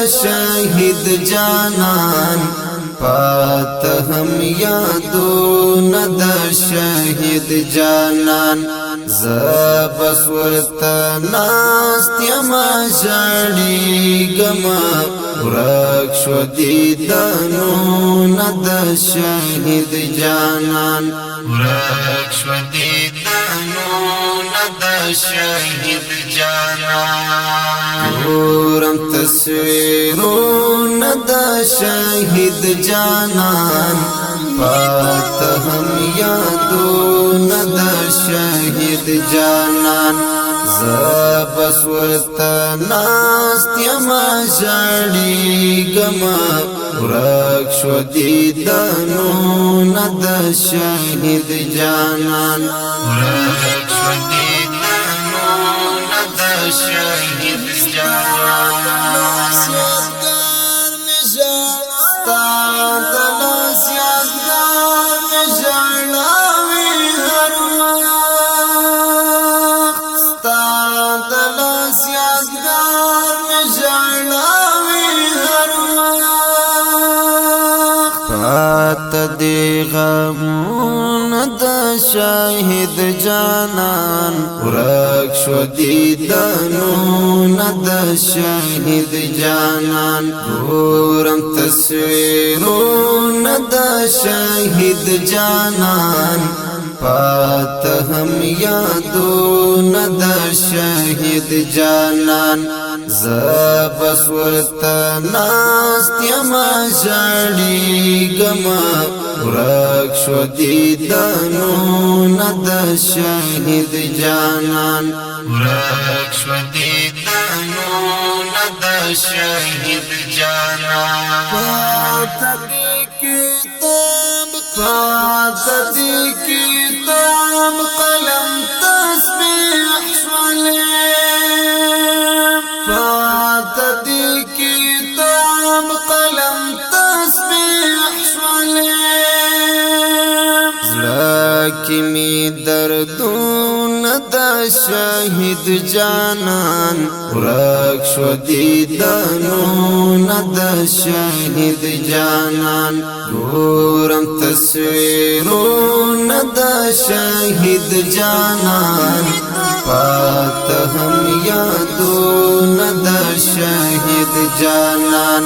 شهید جانان پات هم یادونه د شهید جانان زبس ورته ناست یما ژړېږمه ورک شو دیدنونه د شهید جانان ورک شو دیدنونه د شهید جانان ګورم تصویرونه د شهید جانان پات هم یادونه د شهید جانان زبس ورته ناست یما ژړېږمه ورک شو دیدنونه د شهید جانان ورک شو دیدنونه د شهید جانان یادګار مې ستا د لاس یادګار مې ژړاوي هر وخت ستا د لاس یادګار مې ژړاوي هر وخت پاته دې غمونه د شهید جانان ورک شو دیدنونه د شهید جانان ګورم تصویرونه د شهید جانان پات هم یادونه د شهید جانان زبس ورته ناست یما ژړېږمه ورک شو دیدنونه د شهید جانان ورک شو دیدنونه د شهید جانان پاته دې کتاب قلم تسبیح شولې پاته دې کتاب قلم تسبیح شولې زړه کې مې دردونه د شهید جانان ورک شو دیدنونه د شهید جانان ګورم تصویرونه د شهید جانان پات هم یادونه د شهید جانان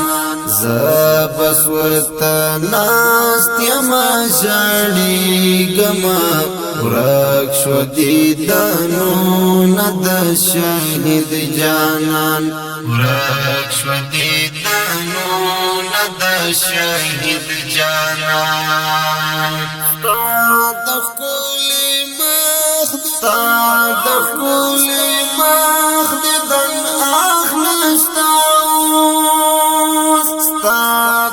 زبس ورته ناست یما ژړېږمه ورک شو دیدنونه د شهید جانان ورک شو دیدنونه د شهید جانان ستا د ښکلي مخ د دن اخلستا ستا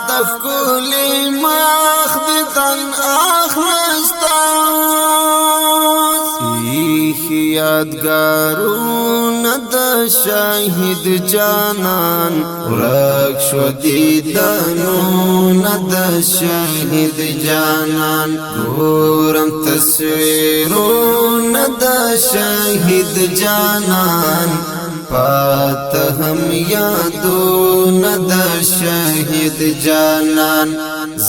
د ښکلي مخ د دن اخلستا یادګارونه د شهید جانان ورک شو دیدنونه د شهید جانان ګورم تصویرونه د شهید جانان پات هم یادونه د شهید جانان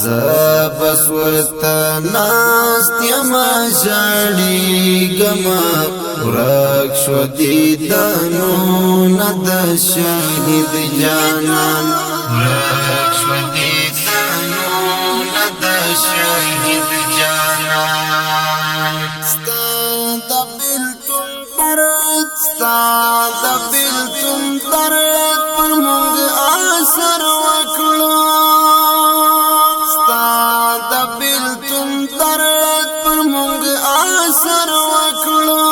زبس ورته ناست یما ژړېږمه ورک شو دیدنونه د شهید جانان ورک شو دیدنونه د شهید جانان ستا د بېلتون درد پر موږ اثر وکړو ستا د بېلتون درد پر موږ اثر وکړو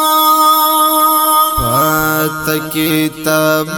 پاته کتاب